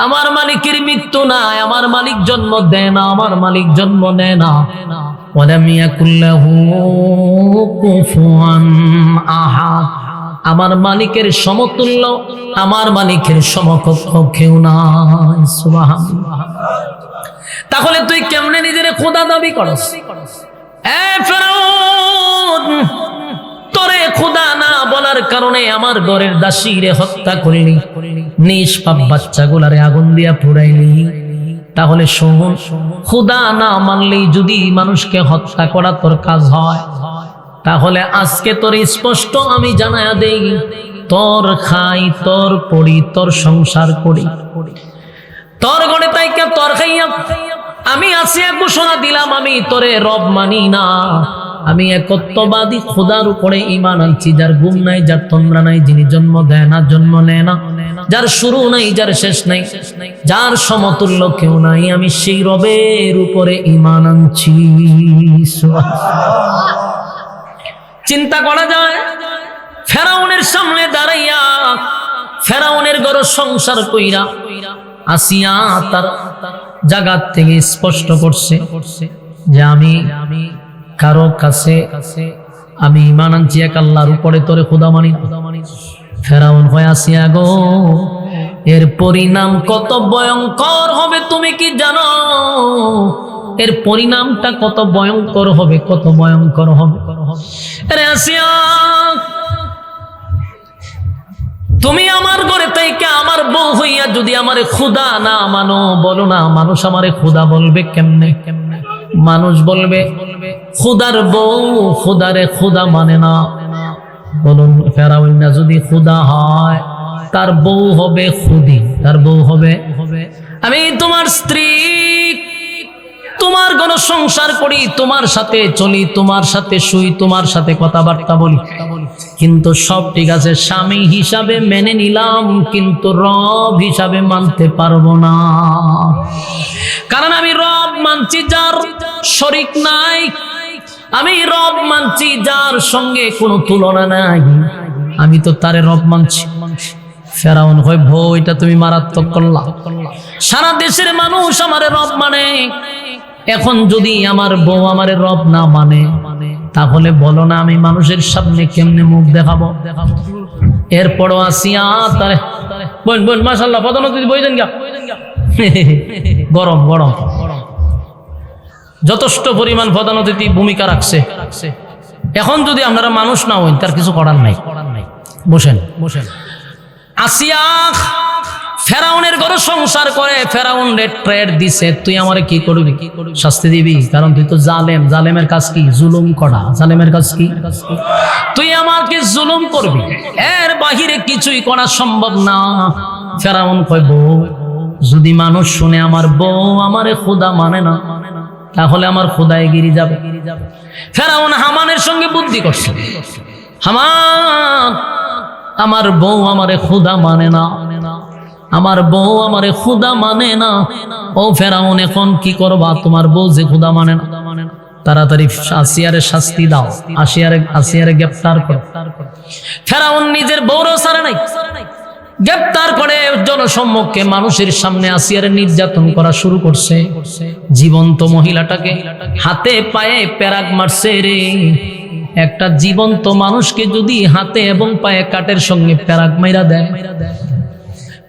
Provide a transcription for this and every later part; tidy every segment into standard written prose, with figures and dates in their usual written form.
আমার মালিকের মৃত্যু নাই, আমার মালিক জন্ম দেয় না, আমার মালিক জন্ম নেয় না। ওয়ালাম ইয়াকুল লাহু কুফুয়ান আহাদ, আমার মালিকের সমতুল্য, আমার মালিকের সমকক্ষ কেউ নাই। সুবহানাল্লাহ। তাহলে তুই কেমনে নিজের খোদা দাবি করস? এ ফেরাউন, তোরে খোদা না বলার কারণে আমার ঘরের দাসীরে হত্যা করলি, নিষ্পাপ বাচ্চাগুলারে আগুন দিয়া পুড়াইলি। তাহলে শোন, খোদা না মানলেই যদি মানুষকে হত্যা করা তোর কাজ হয়, তাহলে আজকে তোর স্পষ্ট আমি জানায়া দেই, তোর খাই, তোর পড়ি, তোর সংসার করি, তোর ঘরে তাইকা তোর খাইয়া আমি আসিয়া ঘোষণা দিলাম, আমি তোরে রব মানি না, আমি একত্ববাদী খোদার উপরে ঈমান আনছি, যার গুম নাই, যার তন্দ্রা নাই, যিনি জন্ম দেয় না, জন্ম নেয় না, যার শুরু নাই, যার শেষ নাই, যার সমতুল্য কেউ নাই, আমি সেই রবের উপরে ঈমান আনছি। চিন্তা করা যায়, ফেরাউনের সামনে দাঁড়াইয়া ফেরাউনের ঘর সংসার কইরা আসিয়া তার জাগাত থেকে স্পষ্ট করছে যে আমি কারো কাছে আমি ঈমান আনছি এক আল্লাহর উপরে, তোরে খোদা মানি। ফেরাউন হয়ে আসিয়া গো, এর পরিণাম কত ভয়ঙ্কর হবে তুমি কি জানো? এর পরিণামটা কত ভয়ঙ্কর হবে, কত ভয়ঙ্কর হবে। আরে আসিয়া, তুমি আমার ঘরে থেকে আমার বউ হইয়া যদি আমারে খোদা না মানো, বলো না মানুষ আমারে খোদা বলবে কেমনে? মানুষ বলবে খোদার বউ খোদারে খোদা মানে না। বলুন, ফেরাউন না যদি খোদা হয়, তার বউ হবে খুদি, তার বউ হবে আমি তোমার স্ত্রী, তোমার ঘর সংসার করি, তোমার সাথে চলি, তোমার সাথে শুই, তোমার সাথে কথাবার্তা বলি, কিন্তু সব ঠিক আছে, স্বামী হিসাবে মেনে নিলাম, কিন্তু রব হিসাবে মানতে পারবো না। কারণ আমি রব মানছি যার শরীক নাই, আমি রব মানছি যার সঙ্গে কোনো তুলনা নাই, আমি তো তারে রব মানছি। ফেরাউন হয়, ভো এটা তুমি মারাত্মক করলা, সারা দেশের মানুষ আমারে রব মানে, এখন যদি আমার বউ আমারে রব না মানে, তাহলে বলো না আমি মানুষের সামনে কেমনে মুখ দেখাবো? এরপরও আসিয়া তারে বোন বোন মাশাআল্লাহ পদোন্নতি বইছেন গা, গরম গরম যথেষ্ট পরিমাণ পদোন্নতি ভূমিকা রাখছে। এখন যদি আপনারা মানুষ না হইন, তার কিছু করার নাই, বসেন বসেন। আসিয়া ফেরাউনের ঘরে সংসার করে, ফেরাউন রেড ট্রেড দিছে, তুই আমারে কি করবি? শাস্তি দিবি, কারণ তুই তো জালেম। জালেমের কাজ কি? জুলুম করা। জালেমের কাজ কি? তুই আমাকে জুলুম করবি, এর বাহিরে কিছুই করা সম্ভব না। ফেরাউন কয়, বউ যদি মানুষ শুনে আমার বউ আমারে খোদা মানে না, তাহলে আমার খোদায় গিরি যাবে। ফেরাউন হামানের সঙ্গে বুদ্ধি করছে, হামান আমার বউ আমারে খোদা মানে না, আমার বউ আমারে খোদা মানে না। ও ফেরাউন, এখন কি করবা? তোমার বউ যে খোদা মানে না, তাড়াতাড়ি আসিয়ারে শাস্তি দাও, আসিয়ারে গ্রেফতার করো। ফেরাউন নিজের বউরও ছাড়ে নাই, গ্রেফতার করে জনসম্মুখে মানুষের সামনে আসিয়ারে নির্যাতন করা শুরু করছে। জীবন্ত মহিলাটাকে হাতে পায়ে পেরাক মারছে রে। একটা জীবন্ত মানুষকে যদি হাতে এবং পায়ে কাটের সঙ্গে পেরাক মাইরা দেয়,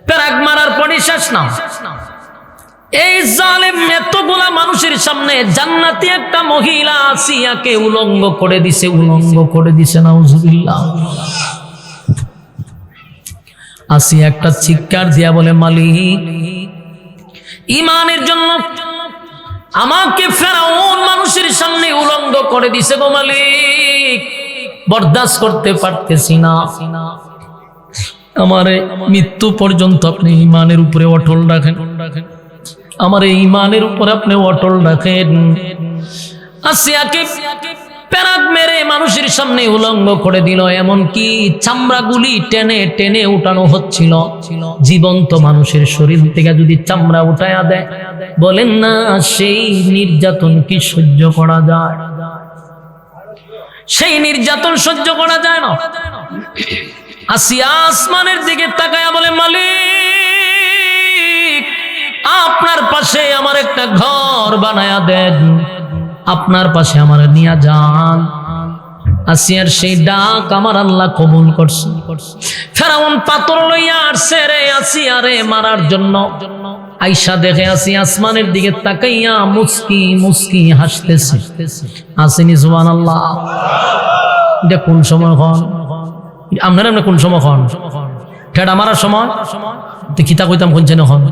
পেরাক মারার পরই শেষ না। এই জালেম এতগুলা মানুষের সামনে জান্নাতি একটা মহিলা আসিয়াকে উলঙ্গ করে দিছে, উলঙ্গ করে দিছে। নাউজুবিল্লাহ। আসিয়া একটা চিৎকার দিয়া বলে, মালিক, ঈমানের জন্য আমাকে ফেরাউন মানুষের সামনে উলঙ্গ করে দিছে গো মালিক, বরদাস্ত করতে পারতেছি না। আমার মৃত্যু পর্যন্ত আপনি ঈমানের উপরে অটল রাখেন, আমার এই ঈমানের উপরে আপনি অটল রাখেন। আসিয়াকে পেরাক মেরে মানুষের সামনে উলঙ্গ করে দিল, এমনকি চামড়াগুলি টেনে টেনে উঠানো হচ্ছিল। জীবন্ত মানুষের শরীর থেকে যদি চামড়া উঠায়া দেয়, বলেন না সেই নির্যাতন কি সহ্য করা যায়? সেই নির্যাতন সহ্য করা যায় না। আসিয়া আসমানের দিকে তাকায়া বলে, মালিক, আপনার পাশে আমার একটা ঘর বানায়া দেন, আপনার পাশে আমার নিয়ে যান। আসিয়ার সেই ডাক আমার আল্লাহ কবুল করছে। ফেরাউন পাথর লইয়া আসছে রে আসিয়ারে মারার জন্য। আইসা দেখে আসি আসমানের দিকে তাকাইয়া মুস্কি মুস্কি হাসতেছে। আসেনি সুবহানাল্লাহ। এটা কোন সময় হন আপনারা কোন সময় হন ঠেড়া মারার সময় কিতা কইতাম কোনছেন হন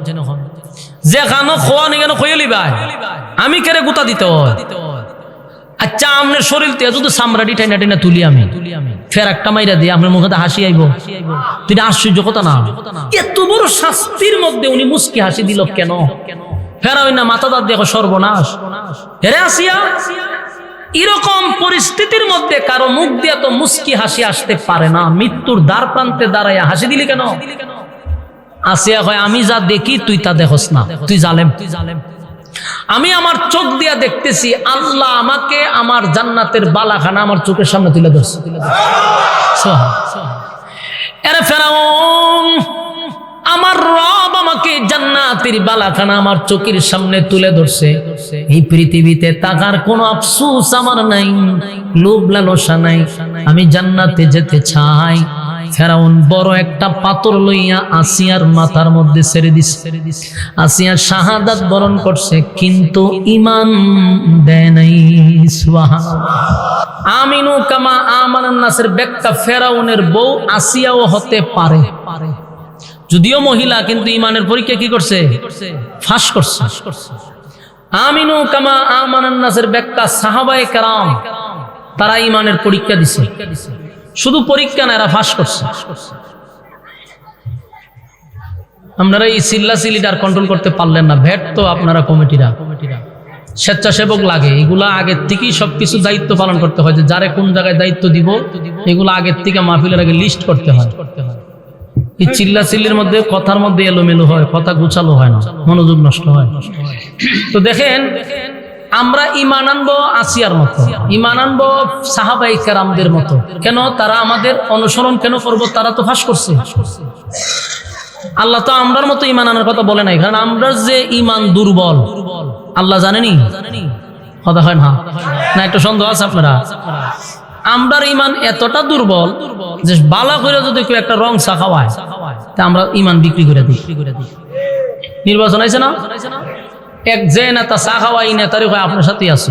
যে খানো খোয়া নি কেন খইলি ভাই আমি কেড়ে গুতা দিতে হয়। আচ্ছা আপনার শরীর তে যদি সামরাটি টাইনা টাইনা তুলি আমি ফের একটা মাইরা দিয়ে আপনার মুখে হাসি আইব, তুই আশ্চর্য কথা না। এত বড় শাস্তির মধ্যে উনি মুস্কি হাসি দিল কেন? ফেরা ওই না মাথা দাঁত দেখো সর্বনাশ। হেরে আসিয়া এরকম পরিস্থিতির মধ্যে কারো মুখ দিয়ে তো মুস্কি হাসি আসতে পারে না। মৃত্যুর দ্বার প্রান্তে দাঁড়াইয়া হাসি দিলি কেন? আসিয়া কয় আমি যা দেখি তুই তা দেখোস না, তুই জালেম। আমি আমার চোখ দিয়া দেখতেছি আল্লাহ আমাকে আমার জান্নাতের বালাখানা আমার চোখের সামনে তুলে ধরছে। এরে ফেরাউন, আমার রব আমাকে জান্নাতের বালাখানা আমার চোখের সামনে তুলে ধরছে। এই পৃথিবীতে তাকার কোনো আফসোস আমার নাই, লোভ লালসা নাই, আমি জান্নাতে যেতে চাই। ফেরাউন বড় একটা পাথর লইয়া আসিয়ার মাথার মধ্যে ছেড়ে দিছে। আসিয়া শাহাদাত বরণ করছে, কিন্তু ঈমান দেয় নাই। সুবহানাল্লাহ। আমিনু কামা আমানান নাসের ব্যাখ্যা, ফেরাউনের বউ আসিয়াও হতে পারে, যদিও মহিলা, কিন্তু ঈমানের পরীক্ষা কি করছে? ফাঁস করছে। আমিনু কামা আমানান নাসের ব্যাখ্যা, সাহাবায়ে কেরাম তারা ঈমানের পরীক্ষা দিছে, শুধু পরীক্ষা না, এরা ফাঁস করছে। আপনারা এই চিল্লাচিল্লিটার কন্ট্রোল করতে পারলেন না, ভেট তো আপনারা কমিটিরা স্বেচ্ছাসেবক লাগে, এগুলা আগের থেকেই সবকিছু দায়িত্ব পালন করতে হয়, যে যারে কোন জায়গায় দায়িত্ব দিব এগুলো আগের থেকে মাহফিলের আগে লিস্ট করতে হয়। এই চিল্লাচিল্লির মধ্যে কথার মধ্যে এলোমেলো হয়, কথা গুছালো হয় না, মনোযোগ নষ্ট হয়। তো দেখেন আমরা ঈমান আনবো আসিয়ার মতো, ঈমান আনবো সাহাবায়ে কেরামদের মতো। কেন? তারা আমাদের অনুসরণ কেন করবো? তারা তো ফাঁস করছে। আল্লাহ তো আমরার মতো ঈমান আনার কথা বলে নাই, কারণ আমরা যে ঈমান দুর্বল আল্লাহ জানেনি। কথা হয় না? না একটু সন্দেহ আছে আপনারা? আমরার ঈমান এতটা দুর্বল যে বালা করে যদি কেউ একটা রং চা খাওয়ায় তা আমরা ঈমান বিক্রি করে দিই। নির্বাচন আছে না, এক যে নেতা চা খাওয়াই নেতারই হয় আপনার সাথেই আছে,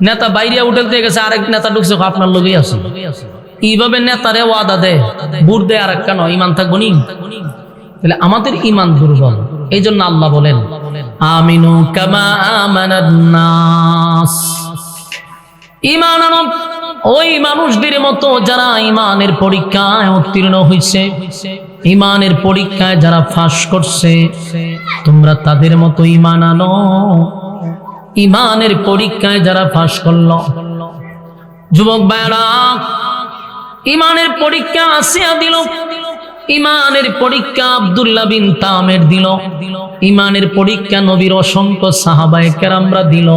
নেতা বাইরে উঠেল দিয়ে গেছে, আরেক নেতা ঢুকছে আপনার লগেই আছে। এইভাবে নেতারে ওয়াদা দেয়, বুট দেয়, আর কেন ঈমান থাকবো নি? তাহলে আমাদের ঈমান দুর্বল। এই জন্য আল্লাহ বলেন আমিনু কামা আমানান নাস, ঈমান আনো ওই মানুষদের মতো যারা ঈমানের পরীক্ষায় উত্তীর্ণ হয়েছে, ঈমানের পরীক্ষায় যারা ফাঁস করছে, তোমরা তাদের মতো ঈমান আনো। ঈমানের পরীক্ষায় যারা ফাঁস করলো, যুবক ভাইরা, ঈমানের পরীক্ষা আসিয়া দিল, ঈমানের পরীক্ষা আব্দুল্লাহ বিন তামের দিল, ঈমানের পরীক্ষা নবীর অসংখ্য সাহাবায়ে কেরামরা দিল।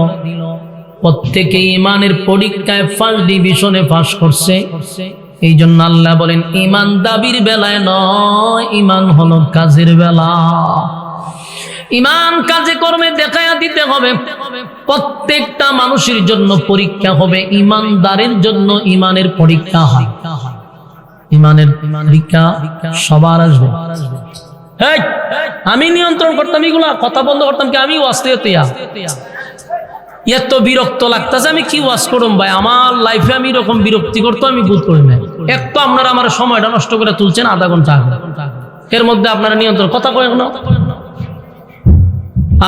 প্রত্যেকে ঈমানের পরীক্ষায় ফার্স্ট ডিভিশনে পাস করছে। এই জন্য আল্লাহ বলেন ঈমান দাবির বেলায় নয়, ঈমান হলো কাজের বেলা। ঈমান কাজে কর্মে দেখায়া দিতে হবে। প্রত্যেকটা মানুষের জন্য পরীক্ষা হবে, ঈমানদারের জন্য ঈমানের পরীক্ষা হয়। ঈমানের পরীক্ষা সবার আসবে। আমি নিয়ন্ত্রণ করতাম এগুলা, কথা বন্ধ করতাম কি? আমি ওয়াজতে এত বিরক্ত লাগতেছে, আমি কি ওয়াজ করুম ভাই? আমার লাইফে আমি এরকম বিরক্তি করতো আমি বোধ করি না। এক তো আপনারা আমার সময়টা নষ্ট করে তুলছেন আধা ঘন্টা আগে, এর মধ্যে আপনারা নিয়ন্ত্রণ কথা কয়েক না।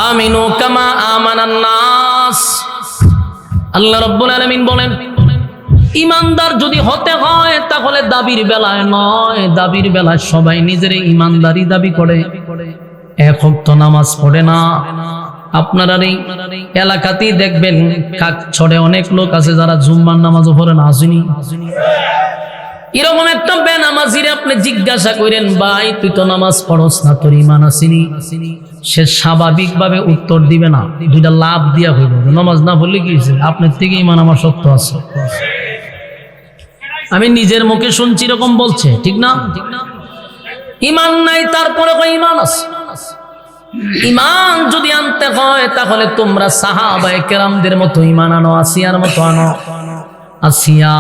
আমিনু কামা আমানান নাস, আল্লাহ রাব্বুল আলামিন বলেন ঈমানদার যদি হতে হয় তাহলে দাবির বেলায় নয়, দাবির বেলায় সবাই নিজের ঈমানদারি দাবি করে, এক ওয়াক্ত নামাজ পড়ে না। আপনারা এই এলাকাতেই দেখবেন কাক ছড়ে অনেক লোক আছে যারা জুম্মার নামাজও পড়ে না। আসেনি? এরকম একটা বেনামাজিরে আপনি জিজ্ঞাসা করেন, ভাই তুই তো নামাজ পড়স না, তোর ঈমান আসেনি? সে স্বাভাবিকভাবে উত্তর দিবে না, দুইটা লাভ দিয়া হইব, নামাজ না পড়লে কি হয়েছে, আপনার থেকে ঈমান আমার শক্ত আছে। আমি নিজের মুখে শুনছি এরকম বলছে, ঠিক না? ঈমান নাই তারপরে কই ঈমান আছে। ঈমান যদি আনতে হয় তাহলে তোমরা সাহাবায়ে কেরামদের মতো ঈমান আনো, আসিয়ার মতো আনো। আসিয়া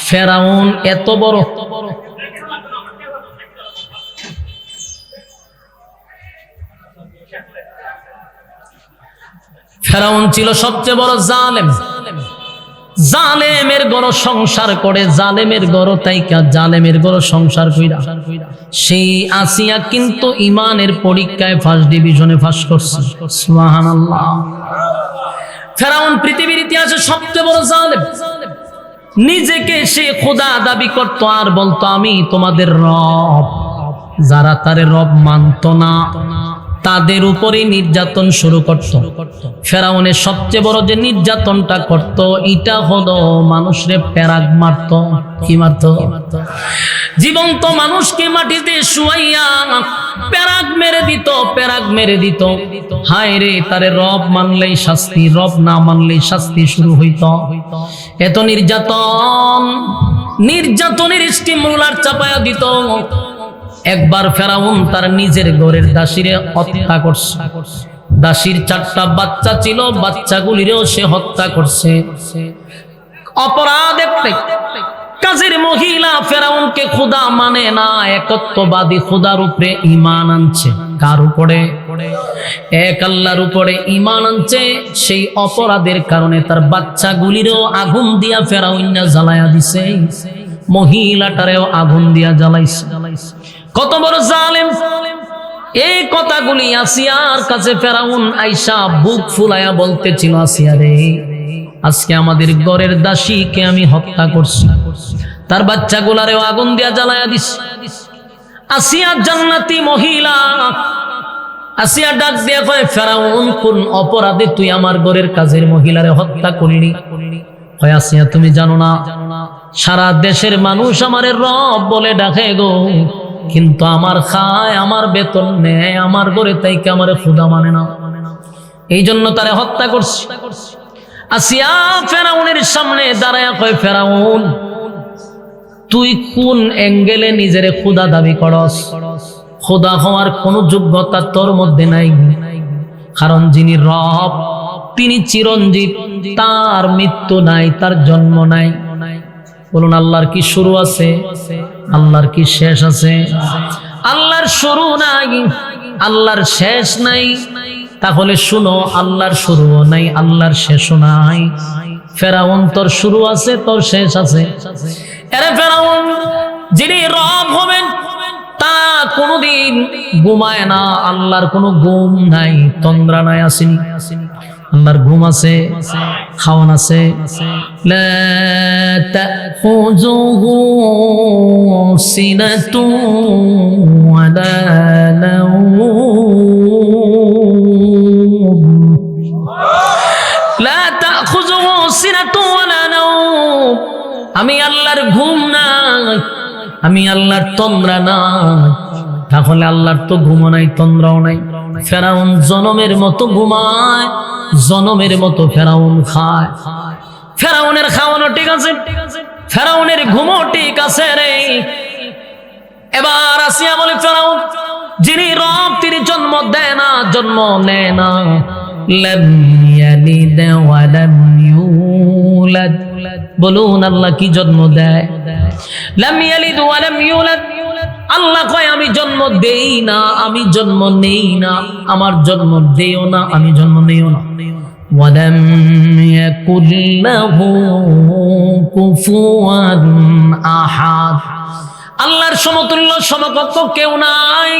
ফেরাউন এত বড়, ফেরাউন ছিল সবচেয়ে বড় জালেম। জালেমের গড় সংসার করে, জালেমের গড় তাইকা জালেমের গড় সংসার কইরা সেই আসিয়া কিন্তু ঈমানের পরীক্ষায় ফার্স্ট ডিভিশনে পাস করছে। সুবহানাল্লাহ। ফেরাউন পৃথিবীর ইতিহাসে সবচেয়ে বড় জালেম। নিজেকে সে খোদা দাবি করত আর বলতো আমি তোমাদের রব। যারা তারে রব মানত না তাদের উপরে নির্যাতন শুরু করত। ফেরাউনের সবচেয়ে বড় যে নির্যাতনটা করত এটা হলো মানুষরে পেরাক মারত। কি মারত? জীবন্ত মানুষকে মাটিতে শুয়াইয়া পেরাক মেরে দিত, পেরাক মেরে দিত। হায় রে, তারে রব মানলেই শাস্তি, রব না মানলেই শাস্তি শুরু হইত। এত নির্যাতন, নির্যাতনের স্টিমুলার চাপায়া দিত। একবার ফেরাউন তার নিজের ঘরের দাসীরে হত্যা করছে। দাসীর 4টা বাচ্চা ছিল, বাচ্চাগুলিরেও সে হত্যা করছে। অপরাধ একটাই, কাজের মহিলা ফেরাউনকে খোদা মানে না, একত্ববাদী খোদার উপরে ঈমান আনছে। কার উপরে? এক আল্লাহর উপরে ঈমান আনছে। সেই অপরাধের কারণে তার বাচ্চাগুলিরেও আগুন দিয়া ফেরাউন জ্বালায়া দিছে, মহিলাটারেও আগুন দিয়া জ্বালাইছে। কত বড় জালেম! এই কথাগুলি আসিয়ার কাছে ফেরাউন আইসা বুক ফুলায়া বলতেছিল, আসিয়া রে, আজকে আমাদের ঘরের দাসীকে আমি হত্যা করছি, তার বাচ্চাগুলারেও আগুন দিয়া জ্বালায়া দিস। আসিয়া জান্নাতি মহিলা। আসিয়া ডাক দিয়া কয়, ফেরাউন কোন অপরাধে তুই আমার ঘরের কাজের মহিলারে হত্যা করলি? কয়, আসিয়া তুমি জানো না সারা দেশের মানুষ আমারে রব বলে ডাকে গো, কিন্তু আমার খায়, আমার বেতন নেয়, আমার ঘরে তাইকে আমারে খোদা মানে না, এই জন্য তারে হত্যা করছি। আসিয়া ফেরাউনের সামনে দাঁড়ায়া কয়, ফেরাউন তুই কোন অ্যাঙ্গেলে নিজেরে খোদা দাবি করস? খোদা হওয়ার কোনো যোগ্যতা তোর মধ্যে নাই, কারণ যিনি রব তিনি চিরঞ্জীব, তার মৃত্যু নাই, তার জন্ম নাই। বলুন, আল্লাহর কি শুরু আছে? আল্লাহর কি শেষ আছে? আল্লাহর শুরু নাই, আল্লাহর শেষ নাই। তাহলে শুনো, আল্লাহর শুরুও নাই, আল্লাহর শেষও নাই। ফেরাউন তোর শুরু আছে, তোর শেষ আছে। আরে ফেরাউন, যিনি রব হবেন তা কোনদিন ঘুমায় না, আল্লাহর কোনো ঘুম নাই, তন্দ্রা নাই, আসেনি। আল্লাহর ঘুম আছে, খাওয়ান আছে। লা তাখুযুহু সিনাতুন ওয়ালা নাওম, লা তাখুযুহু সিনাতুন ওয়ালা নাওম। আমি আল্লাহর ঘুম নাই, আমি আল্লাহর তন্দ্রা নাই। তাহলে আল্লাহর তো ঘুমও নাই, তন্দ্রাও নাই। ফেরাউন জনমের মতো ঘুমায়, জনমের মতো ফেরাউন খায়। ফেরাউনের খাওয়ানো ঠিক আছে, ফেরাউনের ঘুমও ঠিক আছে রে। এবার আসিয়া বলে, ফেরাউন যিনি রব তিনি জন্ম দেয় না, জন্ম নেয় না। লাম ইয়ালিদ ওয়া লাম ইউলাদ। বলুন, আল্লাহ কি জন্ম দেয়? লাম ইয়ালিদ ওয়া লাম ইউলাদ। আল্লাহ কয় আমি জন্ম দেই না, আমি জন্ম নেই না, আমার জন্ম দেও না, আমি জন্ম নেও না। ওয়ালাম ইয়াকুল লাহু কুফুয়ান আহাদ। আল্লাহর সমতুল্য সমকক্ষ কেউ নাই।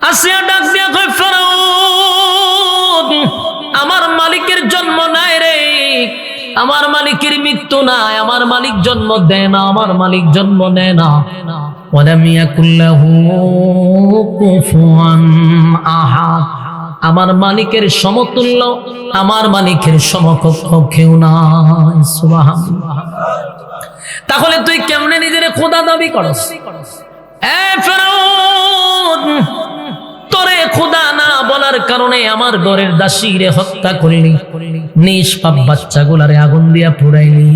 আসিয়া ডাক দিয়া কয়, ফেরাউন আমার মালিকের জন্ম নাই রে, আমার মালিকের মৃত্যু নাই, আমার মালিক জন্ম দেয় না, আমার মালিক জন্ম নেয় না। ওয়ালাম ইয়াকুল লাহু কুফুয়ান আহাদ। আমার মালিকের সমতুল্য, আমার মালিকের সমকক্ষ কেউ নাই। সুবহানাল্লাহ। তাহলে তুই কেমনে নিজের খোদা দাবি করস? এ ফেরাউন, তোরে খোদা না বলার কারণে আমার ঘরের দাসীরে হত্যা করলি, নিষ্পাপ বাচ্চাগুলারে আগুন দিয়া পুড়াইলি।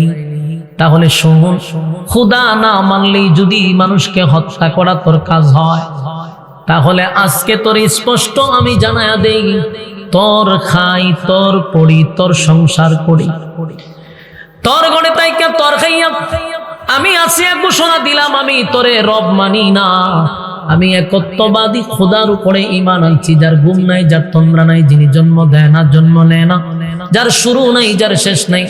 তাহলে শোন, খোদা না মানলেই যদি মানুষকে হত্যা করা তোর কাজ হয়, তাহলে আজকে তোর স্পষ্ট আমি জানায়া দেই, তোর খাই, তোর পড়ি, তোর সংসার করি, তোর গড়ে তাইকা তোর খাইয়া আমি আসিয়া ঘোষণা দিলাম আমি তোরে রব মানি না, আমি একত্ববাদী খোদার উপরে ঈমান আনছি, যার ঘুম নাই, যার তন্দ্রা নাই, যিনি জন্ম দেয় না, জন্ম নেয় না, যার শুরু নাই, যার শেষ নাই,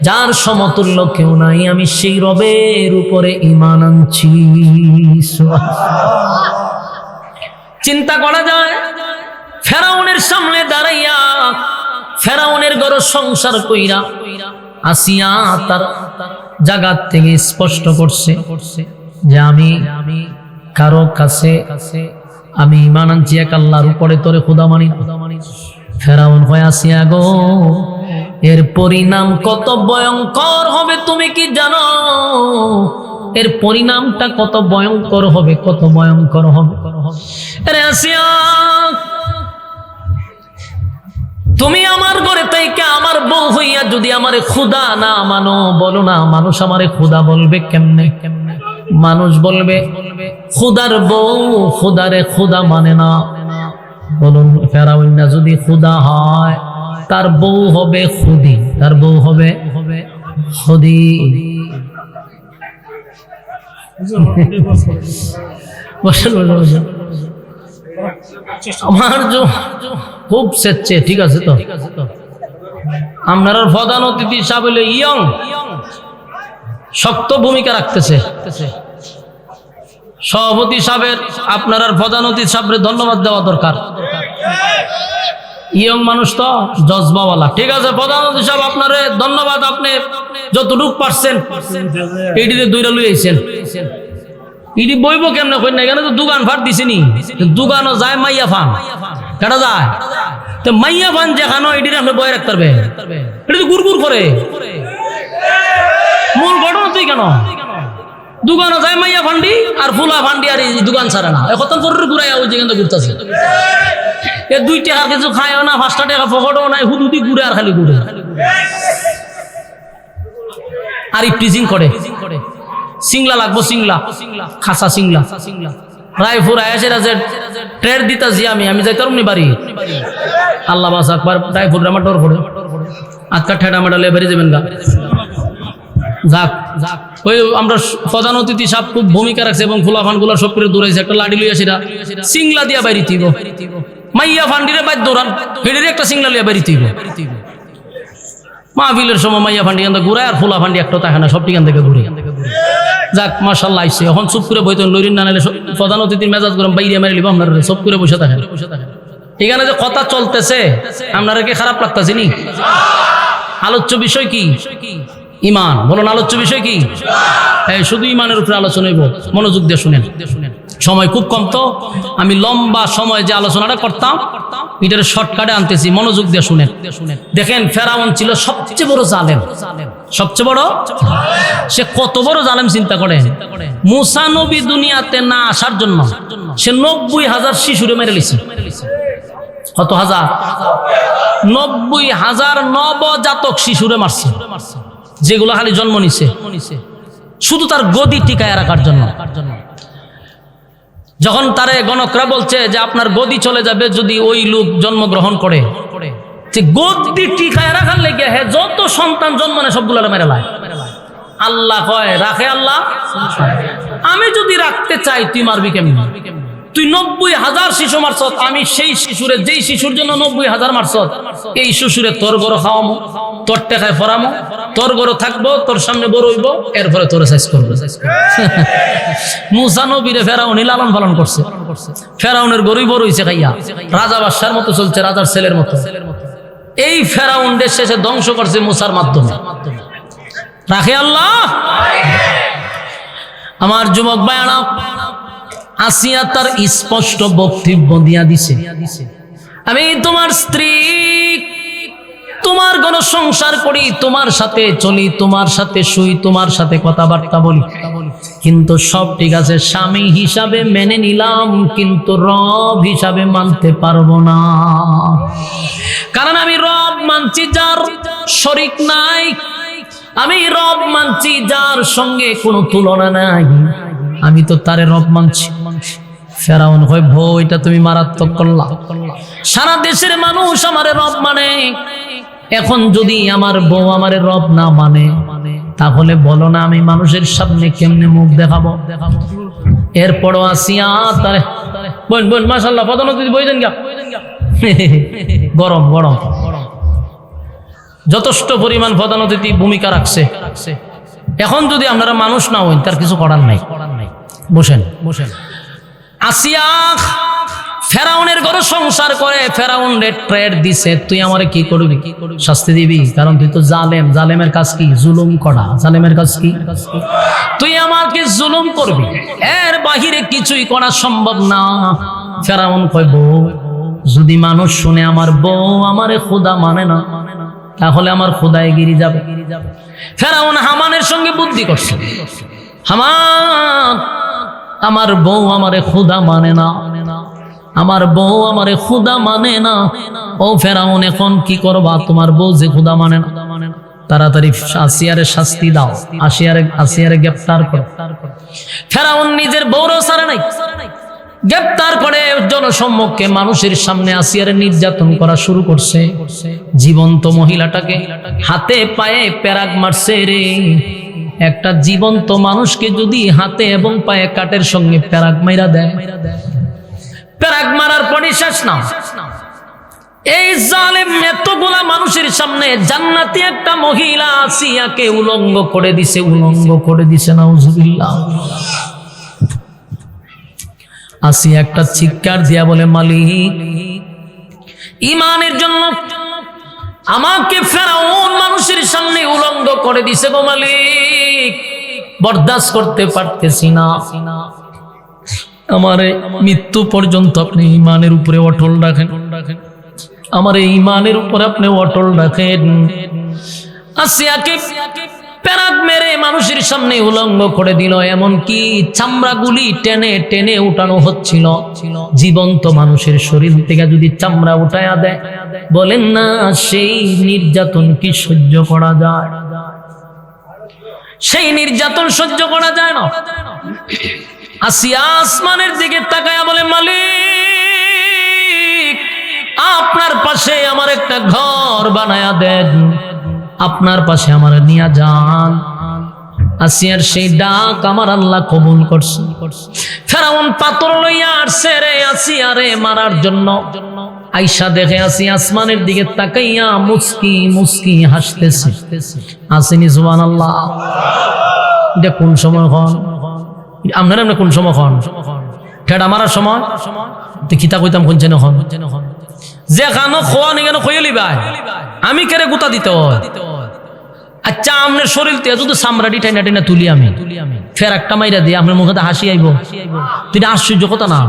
যার সমতুল্য কেউ নাই, আমি সেই রবের উপরে ঈমান আনছি। চিন্তা করা যায়, ফেরাউনের সামনে দাঁড়াইয়া ফেরাউনের ঘর সংসার কইরা আসিয়া তার জাগাত থেকে স্পষ্ট করছে যে আমি কারো কাছে আমি ঈমান আনছি এক আল্লাহর উপরে, তোরে খোদা মানি। ফেরাউন হয় আসিয়া গো, এর পরিণাম কত ভয়ঙ্কর হবে তুমি কি জানো? এর পরিণামটা কত ভয়ঙ্কর হবে, কত ভয়ঙ্কর হবে। আরে আসিয়া, তুমি আমার ঘরে থেকে আমার বউ হইয়া যদি আমারে খোদা না মানো, বলো না মানুষ আমারে খোদা বলবে কেমনে? মানুষ বলবে খোদার বউ খোদারে খোদা মানে না। বলুন, ফেরাউন না যদি খোদা হয়, তার বউ হবে খুদি, তার বউ হবে খুদি। আমার খুব সেচ্ছে, ঠিক আছে তো? আপনার প্রধান অতিথি সাহেব হইলে ইয়ং, শক্ত ভূমিকা রাখতেছে। সভাপতি সাহেবের আপনার প্রধান অতিথি সাহেবের ধন্যবাদ দেওয়া দরকার। ইয়ং মানুষ তো জজবাওয়ালা, ঠিক আছে। প্রধান অতিথি সাহেব আপনারে ধন্যবাদ, আপনি যতটুক পারছেন এইটিতে দুইটা লুই আইছেন। ইডি বইব কেমনে কই না, এখানে তো দোকান ফাট দিছিনি, দোকানও যায় মাইয়া ফান, কেটা যায় তো মাইয়া ফান যেখানো এটির আপনি বয়ে রাখতে পারবে, এটা তো গুড় করে। মূল ঘটনা তুই কেন দোকানও যায় মাইয়া ফান্ডি আর ফুলা ফান্ডি, আর এই দোকান ছাড়ে না, এখন পরের ঘুরাই ওই যেখানে ঘুরতেছে। এ 2 টাকা কিছু খায়ও না, 5 টাকা পকেটও নাই, হুদুদি ঘুরে আর খালি ঘুরে আর টিজিং করে। সিংলা লাগবো, সিংলা খাসা সিংলা রায়পুর আয়াসের আছে ট্রেড দিতাছি আমি যাই তোর বাড়ি আল্লাহ বাস একবার রায়পুর আমার ডর পড়ে আজকা ঠেডা মেডা লে বেরিয়ে যাবেন গা। যাক ওই আমরা প্রধান অতিথি সাহেব খুব ভূমিকা রাখছে এবং ফুলাফান গুলা সব করে দৌড়াইছে, একটা লাডি লইয়া সেটা সিংলা দিয়া বাইরে থিব, মাইয়া ফান্ডিরে বাইর দৌড়ান হেডের একটা সিংলা লিয়া বাইরে থিব। মাহফিলের সময় মাইয়া ফান্ডি এখান থেকে ঘুরায় আর ফুলা ফান্ডি একটা থাকে না, সব ঠিকান থেকে ঘুরে। যাক মাশাআল্লাহ আইছে, এখন চুপ করে বইতেন লইরিন না নাইলে প্রধান অতিথির মেজাজ গরম বাইরে মেরে লিব, আপনারা চুপ করে বসে থাকেন। এখানে যে কথা চলতেছে আপনারা কি খারাপ লাগতেছে নি? আলোচ্য বিষয় কি? ঈমান। বলুন আলোচ্য বিষয় কি? শুধু ঈমানের উপরে আলোচনা হইব, মনোযোগ দিয়ে শুনেন। সময় খুব কম তো আমি লম্বা সময় যে আলোচনাটা করতাম এটার শর্টকাটে আনতেছি, মনোযোগ দিয়ে শুনেন। দেখেন ফেরাউন ছিল সবচেয়ে বড় জালেম, সবচেয়ে বড়। সে কত বড় জালেম চিন্তা করেন। মুসা নবী দুনিয়াতে না আসার জন্য সে 90,000 শিশুরে মেরে লিছে। কত হাজার? 90,000 নবজাতক শিশুরে মারছে, যেগুলো খালি জন্ম নিছে শুধু তার গদি টিকায় রাখার জন্য। যখন তারে গণকরা বলছে যে আপনার গদি চলে যাবে যদি ওই লোক জন্মগ্রহণ করে, যে গদি টিকায় রাখার লেগে হ্যাঁ যত সন্তান জন্ম নেয় সবগুলো মেরে লায়। আল্লাহ কয় রাখে আল্লাহ, আমি যদি রাখতে চাই তুই মারবি কেমন? তুই 90,000 শিশু মারছ, আমি সেই শিশুরে যেই শিশুর জন্য 90,000 মারছ এই শিশুরে তোর গরো খাওয়ামো, তোর টেকায় ফরামো, তোর গরো থাকবো, তোর সামনে বড় হইব, এরপরে তোর সাইজ করবো। মুসা নবীরে ফেরাউনি লালন পালন করছে, ফেরাউনের গরুই বড় হইছে খাইয়া, রাজা বাদশার মতো চলছে, রাজার ছেলের মতো। এই ফেরাউন দেশ শেষে ধ্বংস করছে মুসার মাধ্যমে। রাখে আল্লাহ। আমার যুবক ভাইরা, আসিয়া তার স্পষ্ট বক্তব্য দিয়া দিছে, আমি তোমার স্ত্রী, তোমার ঘর সংসার করি, তোমার সাথে চলি, তোমার সাথে শুই, তোমার সাথে কথাবার্তা বলি, কিন্তু সব ঠিক আছে, স্বামী হিসাবে মেনে নিলাম, কিন্তু রব হিসাবে মানতে পারবো না। কারণ আমি রব মানছি যার শরীক নাই, আমি রব মানছি যার সঙ্গে কোনো তুলনা নাই, আমি তো তারে রব মানছি। ফেরাউন কয় বউ এটা তুমি মারাত্মক করলা, সারা দেশের মানুষ আমারে রব মানে, এখন যদি আমার বউ আমারে রব না মানে তাহলে বলো না আমি মানুষের সামনে কেমনে মুখ দেখাবো। এরপরও আসিয়া তারে বোন বোন মাশাআল্লাহ পদোন্নতি বইছেন গা গরম গরম যথেষ্ট পরিমাণ পদোন্নতি ভূমিকা রাখছে। এখন যদি আপনারা মানুষ না হইন তার কিছু করার নাই, বসেন বসেন। আসিয়া ফেরাউনের ঘরে সংসার করে, ফেরাউন রে ট্রেড দিছে তুই আমারে কি করবি, শাস্তি দিবি, কারণ তুই তো জালেম, জালেমের কাজ কি জুলুম করা, জালেমের কাজ কি তুই আমাকে জুলুম করবি, এর বাহিরে কিছুই করা সম্ভব না। ফেরাউন কয় বউ যদি মানুষ শুনে আমার বউ আমারে খোদা মানে না তাহলে আমার খোদায় গিরি যাবে। ফেরাউন হামানের সঙ্গে বুদ্ধি করছে, হামান আমার বউ আমারে খোদা মানে না, আমার বউ আমারে খোদা মানে না। ও ফেরাউন এখন কি করবা, তোমার বউ যে খোদা মানে না, তাড়াতাড়ি আসিয়ারে শাস্তি দাও, আসিয়ারে গ্রেফতার করো। ফেরাউন নিজের বউরও ছাড়ে নাই, গ্রেফতার করে জনসম্মুখে মানুষের সামনে আসিয়ারে নির্যাতন করা শুরু করছে। জীবন্ত মহিলাটাকে হাতে পায়ে পেরাক মারছে রে। একটা জীবন্ত মানুষকে যদি হাতে এবং পায়ে কাটের সঙ্গে পেরাক মাইরা দেয়, পেরাক মারার পরই শেষ না। এই জালেম এতগুলা মানুষের সামনে জান্নাতি একটা মহিলা আসিয়াকে উলঙ্গ করে দিছে, উলঙ্গ করে দিছে নাউজুবিল্লাহ। আসিয়া একটা চিৎকার দিয়া বলে মালিক ঈমানের জন্য আমাকে ফেরাউন মানুষের সামনে উলঙ্গ করে দিছে গো মালিক, বরদাস্ত করতে পারতেছি না। আমার মৃত্যু পর্যন্ত আপনি ঈমানের উপরে অটল রাখেন, আমার এই ঈমানের উপরে আপনি অটল রাখেন। আসিয়াকে পেরাক মেরে মানুষের সামনে উলঙ্গ করে দিল, এমনকি চামড়াগুলি টেনে টেনে উঠানো হচ্ছিল। জীবন্ত মানুষের শরীর থেকে যদি চামড়া উঠায়া দেয়, বলেন না সেই নির্যাতন কি সহ্য করা যায়? সেই নির্যাতন সহ্য করা যায় না। আসিয়া আসমানের দিকে তাকায়া বলে মালিক আপনার পাশে আমার একটা ঘর বানায়া দেন, আপনার পাশে আমার নিয়ে যান। আসিয়ার সেই ডাক আমার আল্লাহ কবুল করছে। ফেরাউন পাথর লইয়া আসছে রে আসিয়ারে মারার জন্য। আয়েশা দেখে আসিয়া আসমানের দিকে তাকাইয়া মুস্কি মুস্কি হাসতেছে। আসেনি সুবহানাল্লাহ। এটা কোন সময় হন আপনারা, আমরা কোন সময় হন ঠেড়া মারার সময় কিতা কইতাম কোন যেন হন যে খানো খোয়া নি কেন খইলি ভাই আমি কেড়ে গুতা দিতে হয়। আচ্ছা আপনার শরীর থেকে যদি চামড়াটি টাইনা টাইনা তুলি আমি ফের একটা মাইরা দিয়ে আপনার মুখে হাসি আইব, তুই আশ্চর্য কথা না?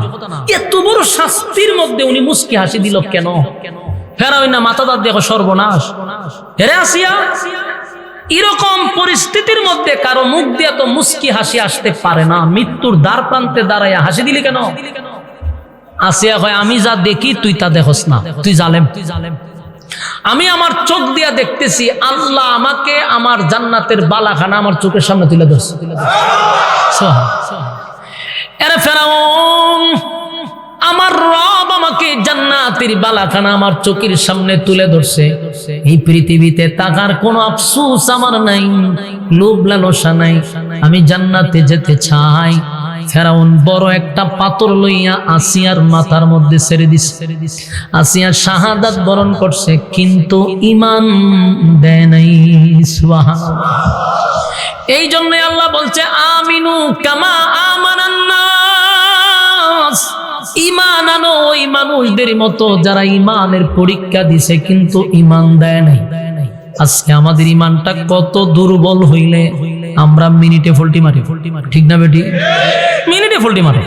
এত বড় শাস্তির মধ্যে উনি মুস্কি হাসি দিল কেন? ফেরা ওই না মাথা দাঁত দেখো সর্বনাশ। হেরে আসিয়া এরকম পরিস্থিতির মধ্যে কারো মুখ দিয়ে তো মুস্কি হাসি আসতে পারে না, মৃত্যুর দ্বার প্রান্তে দাঁড়াইয়া হাসি দিলি কেন? আসিয়া কয় আমি যা দেখি তুই তা দেখোস না, তুই জালেম। আমি আমার চোখ দিয়া দেখতেছি আল্লাহ আমাকে আমার জান্নাতের বালাখানা আমার চোখের সামনে তুলে ধরছে। এরে ফেরাউন আমার রব আমাকে জান্নাতের বালাখানা আমার চোখের সামনে তুলে ধরছে। এই পৃথিবীতে তাকার কোনো আফসোস আমার নাই, লোভ লালসা নাই, আমি জান্নাতে যেতে চাই। ফেরাউন বড় একটা পাথর লইয়া আসিয়ার মাথার মধ্যে ছেড়ে দিছে। আসিয়া শাহাদাত বরণ করছে কিন্তু ঈমান দেয় নাই। সুবহানাল্লাহ। এই জন্য আল্লাহ বলছে আমিনু কামা আমানান নাস, ঈমান আনো ওই মানুষদের মতো যারা ঈমানের পরীক্ষা দিছে কিন্তু ঈমান দেয় নাই। আজকে আমাদের ঈমানটা কত দুর্বল হইলে আমরা মিনিটে ফল্টি মারি, ঠিক না বেটি? মিনিটে ফল্টি মারে।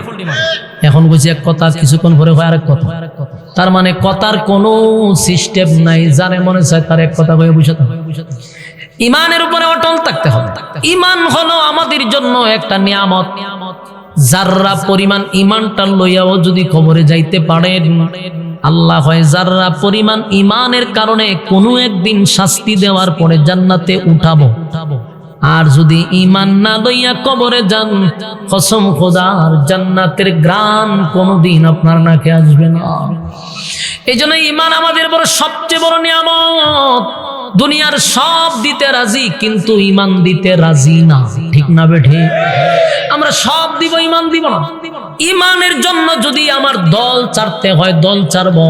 এখন কইছি এক কথা, কিছুক্ষণ পরে হয় আরেক কথা। তার মানে কথার কোনো সিস্টেম নাই, যারে মনে চায় তার এক কথা কয়ে বুঝাতে হবে। ঈমানের উপরে অটল থাকতে হবে। ঈমান হলো আমাদের জন্য একটা নিয়ামত। যাররা পরিমাণ ঈমানটা লইয়াও যদি কবরে যাইতে পারেন, আল্লাহ হয় যাররা পরিমাণ ঈমানের কারণে কোনো একদিন শাস্তি দেওয়ার পরে জান্নাতে উঠাবো। আর যদি ঈমান না লইয়া কবরে যান, কসম খোদার জান্নাতের গ্রাণ কোনোদিন আপনার নাকে আসবে না। এই জন্য ঈমান আমাদের বড় সবচেয়ে বড় নিয়ামত। দুনিয়ার সব দিতে রাজি, কিন্তু ঈমান দিতে রাজি না, ঠিক না বেঠে? আমরা সব দিব, ঈমান দিব না। ঈমানের জন্য যদি আমার দল ছাড়তে হয় দল ছাড়বো,